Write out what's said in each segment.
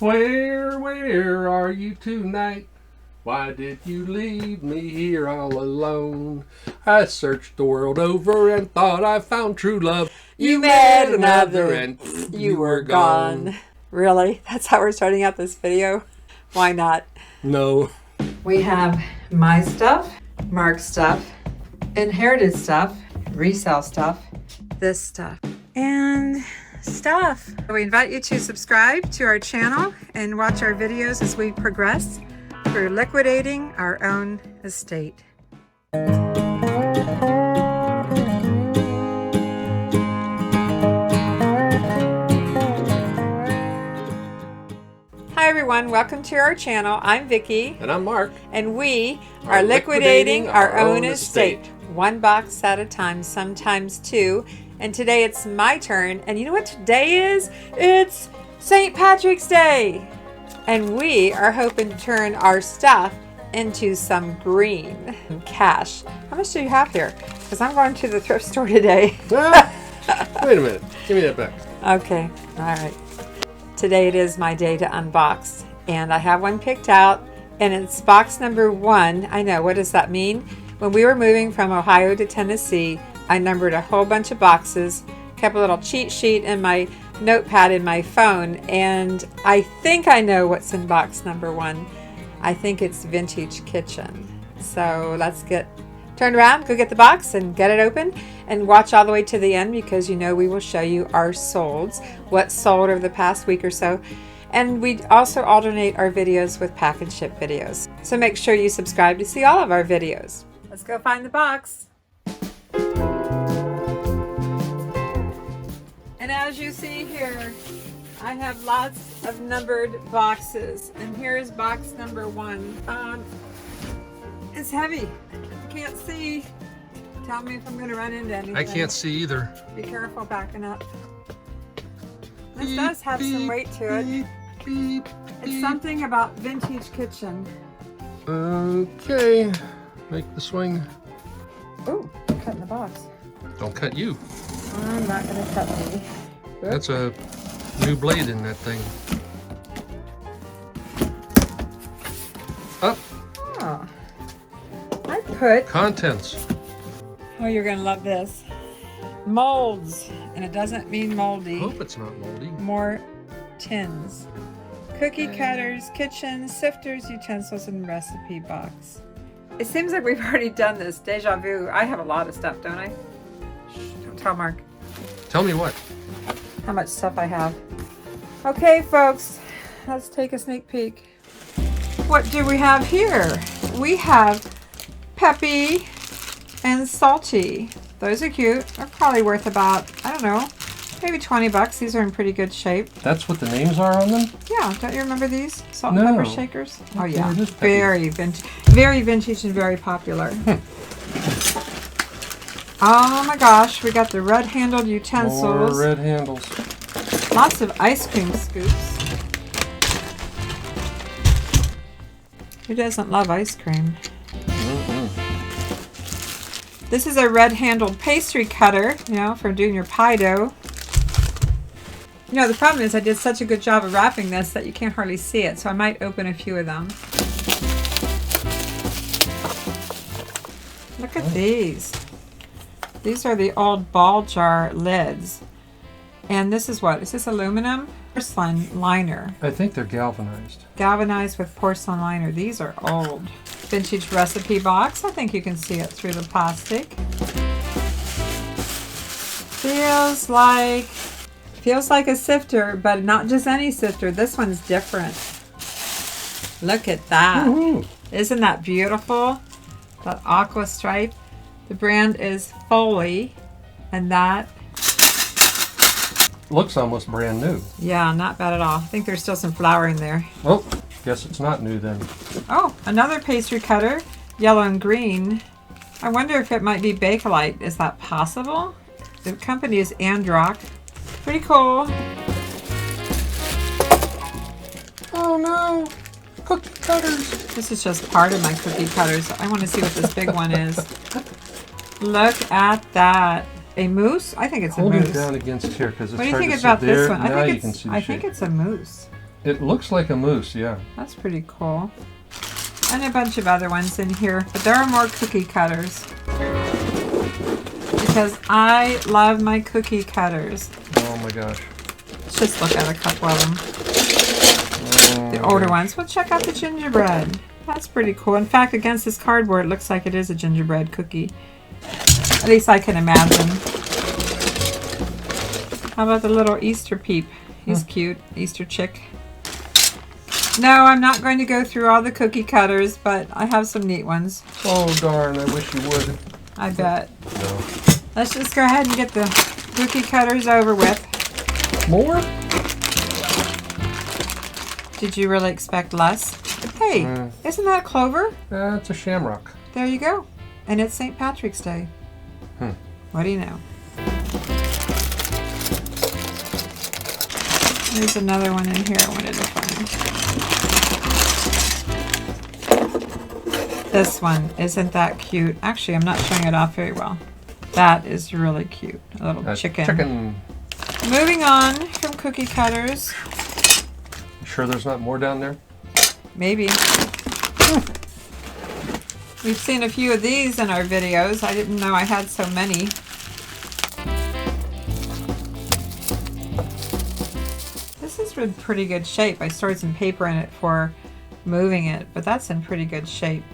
Where are you tonight? Why did you leave me here all alone? I searched the world over and thought I found true love. You met another and you were gone. Really? That's how we're starting out this video? Why not? No. We have my stuff, Mark's stuff, inherited stuff, resale stuff, this stuff, and stuff. We invite you to subscribe to our channel and watch our videos as we progress through liquidating our own estate. Hi everyone, welcome to our channel. I'm Vickie. And I'm Mark. And we are liquidating our own estate. One box at a time, sometimes two. And today it's my turn. And you know what today is? It's St. Patrick's Day. And we are hoping to turn our stuff into some green cash. How much do you have here? Because I'm going to the thrift store today. Wait a minute. Give me that back. Okay. All right. Today it is my day to unbox. And I have one picked out. And it's box number 1. I know. What does that mean? When we were moving from Ohio to Tennessee, I numbered a whole bunch of boxes, kept a little cheat sheet in my notepad in my phone, and I think I know what's in box number 1. I think it's Vintage Kitchen. So let's turn around, go get the box and get it open, and watch all the way to the end because you know we will show you our solds, what sold over the past week or so. And we also alternate our videos with pack and ship videos. So make sure you subscribe to see all of our videos. Let's go find the box. And as you see here, I have lots of numbered boxes. And here's box number 1. It's heavy. I can't see. Tell me if I'm going to run into anything. I can't see either. Be careful backing up. This does have some weight to it. It's something about Vintage Kitchen. Okay. Make the swing. Oh, cutting the box. Don't cut you. I'm not going to cut me. That's a new blade in that thing. Up. Oh. I put... Contents. Oh, you're going to love this. Molds. And it doesn't mean moldy. Hope it's not moldy. More tins. Cookie cutters, kitchen, sifters, utensils, and recipe box. It seems like we've already done this. Deja vu. I have a lot of stuff, don't I? Shh, don't tell Mark. Tell me what? How much stuff I have. Okay, folks. Let's take a sneak peek. What do we have here? We have Peppy and Salty. Those are cute. They're probably worth about, I don't know, maybe 20 bucks. These are in pretty good shape. That's what the names are on them? Yeah, don't you remember these? Salt No. and pepper shakers? Oh yeah, it is very vintage and very popular. Oh my gosh, we got the red-handled utensils. More red handles. Lots of ice cream scoops. Who doesn't love ice cream? This is a red-handled pastry cutter, you know, for doing your pie dough. You know, the problem is I did such a good job of wrapping this that you can't hardly see it, so I might open a few of them. Look at these. These are the old ball jar lids. And this is what? Is this aluminum? Porcelain liner. I think they're galvanized. Galvanized with porcelain liner. These are old. Vintage recipe box. I think you can see it through the plastic. Feels like a sifter, but not just any sifter. This one's different. Look at that. Woohoo. Isn't that beautiful? That aqua stripe. The brand is Foley, and that looks almost brand new. Yeah, not bad at all. I think there's still some flour in there. Oh, guess it's not new then. Oh, another pastry cutter, yellow and green. I wonder if it might be Bakelite. Is that possible? The company is Androck. Pretty cool. Oh no, cookie cutters. This is just part of my cookie cutters. I want to see what this big one is. Look at that. A moose? I think it's a Hold moose. it down against here because it's What do you hard think to about see this there. one? Now you can see the I shape. think it's a moose. It looks like a mousse, yeah. That's pretty cool. And a bunch of other ones in here, but there are more cookie cutters. Because I love my cookie cutters. Oh my gosh. Let's just look at a couple of them. The older ones. Well, check out the gingerbread. That's pretty cool. In fact, against this cardboard, it looks like it is a gingerbread cookie. At least I can imagine. How about the little Easter peep? He's cute. Easter chick. No, I'm not going to go through all the cookie cutters, but I have some neat ones. Oh darn, I wish you would. I bet. No. Let's just go ahead and get the cookie cutters over with. More? Did you really expect less? Hey, isn't that clover? It's a shamrock. There you go. And it's St. Patrick's Day. What do you know? There's another one in here I wanted to find. This one, isn't that cute? Actually, I'm not showing it off very well. That is really cute. A little chicken. Moving on from cookie cutters. You sure there's not more down there? Maybe. We've seen a few of these in our videos. I didn't know I had so many. This is in pretty good shape. I stored some paper in it for moving it, but that's in pretty good shape.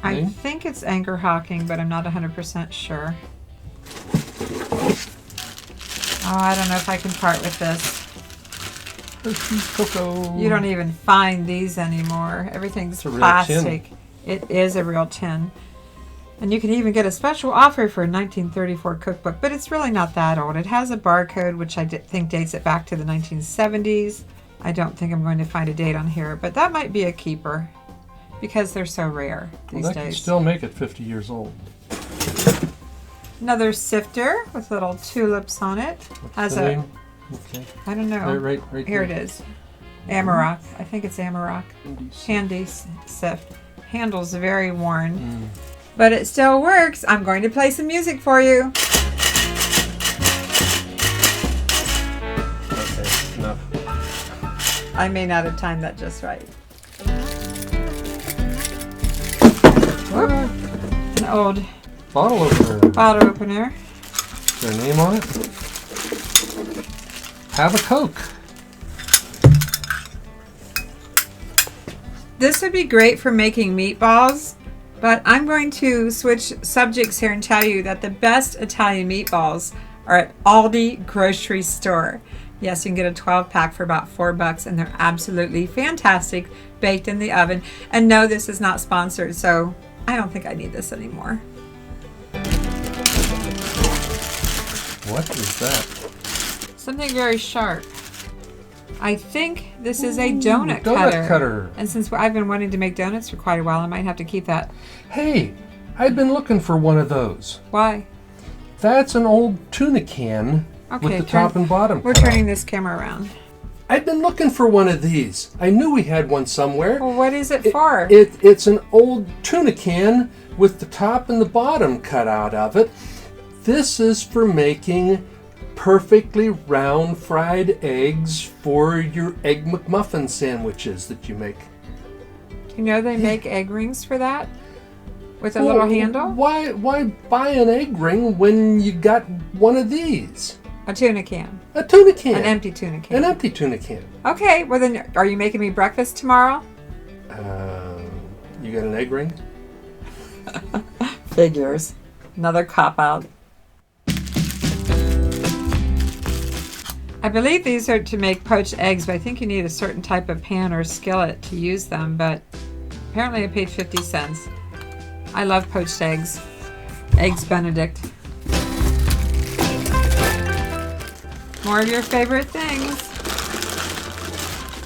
I think it's anchor hocking, but I'm not 100% sure. Oh, I don't know if I can part with this. Cocoa. You don't even find these anymore. Everything's plastic. It is a real tin. And you can even get a special offer for a 1934 cookbook, but it's really not that old. It has a barcode, which I think dates it back to the 1970s. I don't think I'm going to find a date on here, but that might be a keeper because they're so rare these days. Can still make it 50 years old. Another sifter with little tulips on it. Has a, I don't know. Right here it is. Amarok. I think it's Amarok. Handy sift. Handle's very worn. But it still works. I'm going to play some music for you. Okay, enough. I may not have timed that just right. Whoop. An old bottle opener. Bottle opener. Is there a name on it? Have a Coke. This would be great for making meatballs, but I'm going to switch subjects here and tell you that the best Italian meatballs are at Aldi grocery store. Yes, you can get a 12-pack for about $4, and they're absolutely fantastic, baked in the oven. And no, this is not sponsored, so I don't think I need this anymore. What is that? Something very sharp. I think this is a donut cutter. And since I've been wanting to make donuts for quite a while, I might have to keep that. Hey, I've been looking for one of those. Why? That's an old tuna can with the top and bottom. We're turning this camera around. I've been looking for one of these. I knew we had one somewhere. Well, what is it for? It's an old tuna can with the top and the bottom cut out of it. This is for making perfectly round fried eggs for your Egg McMuffin sandwiches that you make. You know they make egg rings for that? With a little handle? Why buy an egg ring when you got one of these? A tuna can. A tuna can. An empty tuna can. An empty tuna can. Okay, well then, are you making me breakfast tomorrow? You got an egg ring? Figures. Another cop-out. I believe these are to make poached eggs, but I think you need a certain type of pan or skillet to use them, but apparently I paid 50 cents. I love poached eggs. Eggs Benedict. More of your favorite things.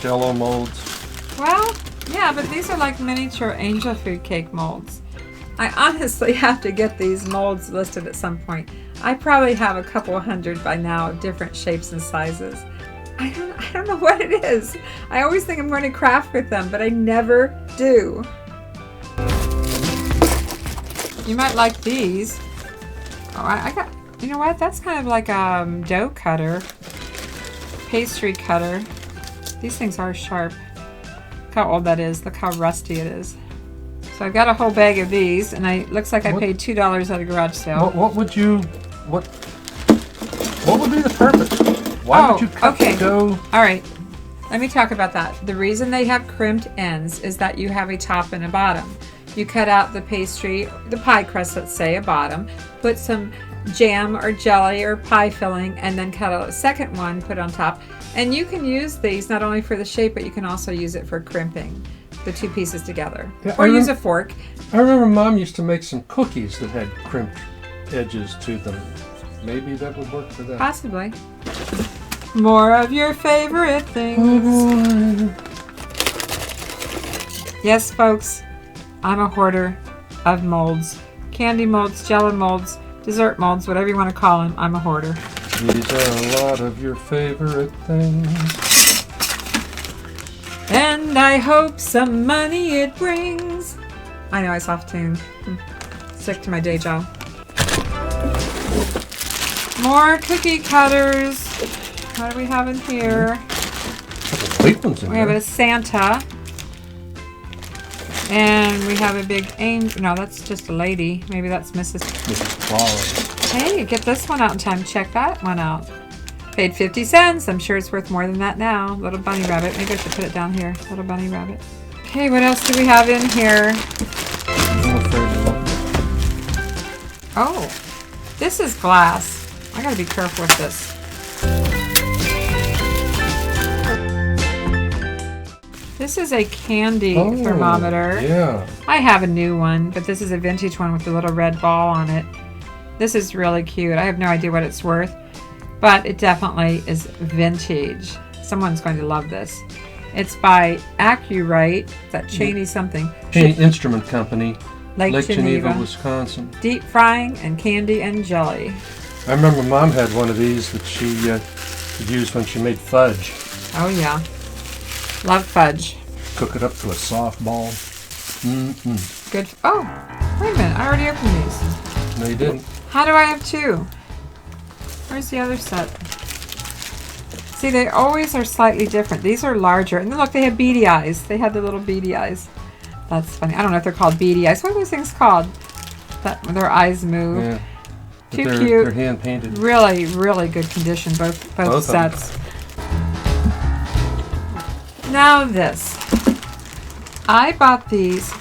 Jell-O molds. Well, yeah, but these are like miniature angel food cake molds. I honestly have to get these molds listed at some point. I probably have a couple hundred by now of different shapes and sizes. I don't know what it is. I always think I'm going to craft with them, but I never do. You might like these. Oh, I got, you know what? That's kind of like a dough cutter, pastry cutter. These things are sharp. Look how old that is. Look how rusty it is. So I've got a whole bag of these, and looks like I paid $2 at a garage sale. What would be the purpose? Why would you cut the dough? All right. Let me talk about that. The reason they have crimped ends is that you have a top and a bottom. You cut out the pastry, the pie crust, let's say, a bottom, put some jam or jelly or pie filling, and then cut out a second one, put on top. And you can use these not only for the shape, but you can also use it for crimping the two pieces together. Yeah, or use a fork. I remember Mom used to make some cookies that had crimped edges to them. Maybe that would work for that. Possibly. More of your favorite things. Oh, yes, folks, I'm a hoarder of molds. Candy molds, jello molds, dessert molds, whatever you want to call them, I'm a hoarder. These are a lot of your favorite things. And I hope some money it brings. I know I soft-tuned. Stick to my day job. More cookie cutters. What do we have in here? We have a Santa. And we have a big angel. No, that's just a lady. Maybe that's Mrs. Claus. Hey, get this one out in time. Check that one out. Paid 50 cents. I'm sure it's worth more than that now. Little bunny rabbit. Maybe I should put it down here. Little bunny rabbit. Okay, what else do we have in here? Oh, this is glass. I gotta be careful with this. This is a candy thermometer. Yeah. I have a new one, but this is a vintage one with a little red ball on it. This is really cute. I have no idea what it's worth, but it definitely is vintage. Someone's going to love this. It's by Accurite, that Cheney something. Cheney Instrument Company, Lake Geneva, Wisconsin. Deep frying and candy and jelly. I remember Mom had one of these that she would use when she made fudge. Oh yeah, love fudge. Cook it up to a soft ball. Mm-mm. Good. Oh, wait a minute, I already opened these. No, you didn't. How do I have two? Where's the other set? See, they always are slightly different. These are larger. And look, they have beady eyes. They have the little beady eyes. That's funny. I don't know if they're called beady eyes. What are those things called? That their eyes move. Yeah. Too cute. They're hand painted. Really, really good condition, both sets. Now this. I bought these.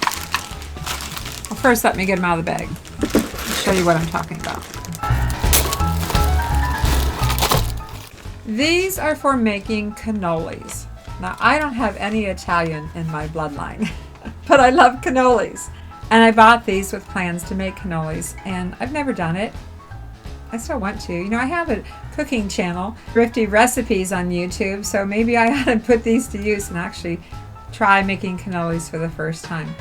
Well, first let me get them out of the bag. I'll show you what I'm talking about. These are for making cannolis. Now, I don't have any Italian in my bloodline, but I love cannolis. And I bought these with plans to make cannolis, and I've never done it. I still want to. You know, I have a cooking channel, Thrifty Recipes on YouTube, so maybe I ought to put these to use and actually try making cannolis for the first time.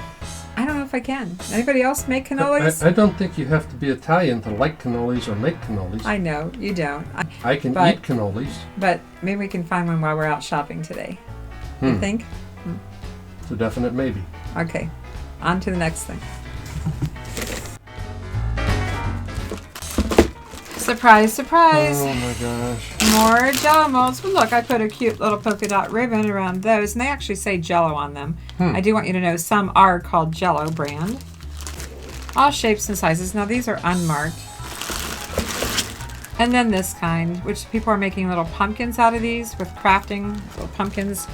I don't know if I can. Anybody else make cannolis? I don't think you have to be Italian to like cannolis or make cannolis. I know, you don't. I can eat cannolis. But maybe we can find one while we're out shopping today. You think? It's a definite maybe. Okay, on to the next thing. Surprise, surprise. Oh my gosh. More Jello molds. Well, look, I put a cute little polka dot ribbon around those, and they actually say Jello on them. I do want you to know some are called Jello brand. All shapes and sizes. Now, these are unmarked. And then this kind, which people are making little pumpkins out of these with crafting, little pumpkins,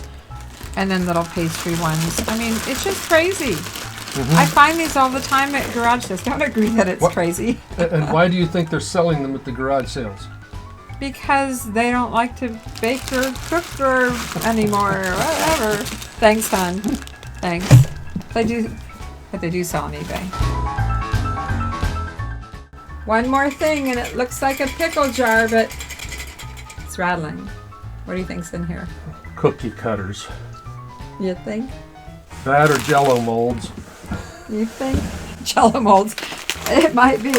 and then little pastry ones. I mean, it's just crazy. I find these all the time at garage sales. Don't agree that it's crazy. And why do you think they're selling them at the garage sales? Because they don't like to bake or cook or anymore or whatever. Thanks, hon. Thanks. They do, but they do sell on eBay. One more thing, and it looks like a pickle jar, but it's rattling. What do you think's in here? Cookie cutters. You think? That or Jello molds. You think? Jello molds. It might be.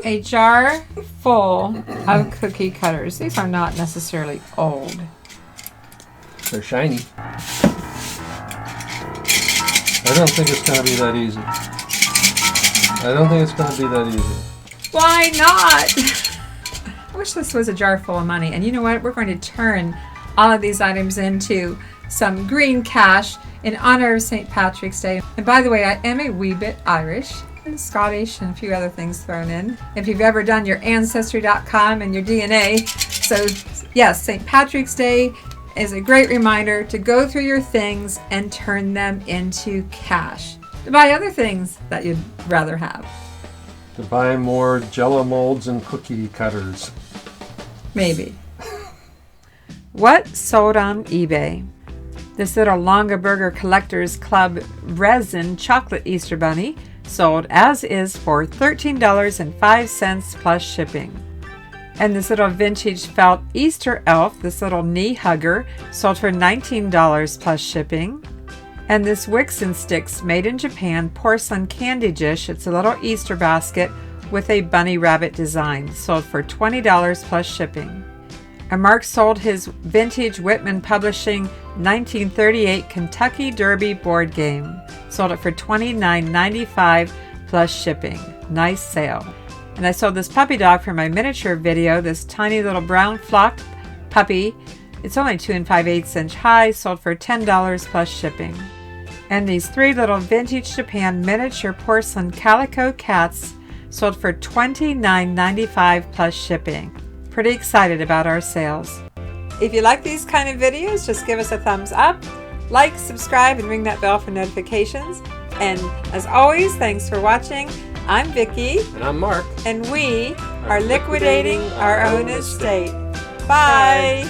A jar full of cookie cutters. These are not necessarily old. They're shiny. I don't think it's going to be that easy. I don't think it's going to be that easy. Why not? I wish this was a jar full of money. And you know what? We're going to turn all of these items into some green cash in honor of St. Patrick's Day. And by the way, I am a wee bit Irish and Scottish and a few other things thrown in. If you've ever done your Ancestry.com and your DNA. So yes, St. Patrick's Day is a great reminder to go through your things and turn them into cash. To buy other things that you'd rather have. To buy more Jell-O molds and cookie cutters. Maybe. What sold on eBay? This little Longaberger Collectors Club resin chocolate Easter bunny sold as is for $13.05 plus shipping. And this little vintage felt Easter elf, this little knee hugger, sold for $19 plus shipping. And this Wicks and Sticks made in Japan porcelain candy dish, it's a little Easter basket with a bunny rabbit design, sold for $20 plus shipping. And Mark sold his vintage Whitman Publishing 1938 Kentucky Derby board game. Sold it for $29.95 plus shipping. Nice sale. And I sold this puppy dog for my miniature video, this tiny little brown flocked puppy. It's only 2 5/8 inch high, sold for $10 plus shipping. And these 3 little vintage Japan miniature porcelain calico cats sold for $29.95 plus shipping. Pretty excited about our sales. If you like these kind of videos, just give us a thumbs up, like, subscribe, and ring that bell for notifications. And as always, thanks for watching. I'm Vickie. And I'm Mark. And we are liquidating our own estate. Bye.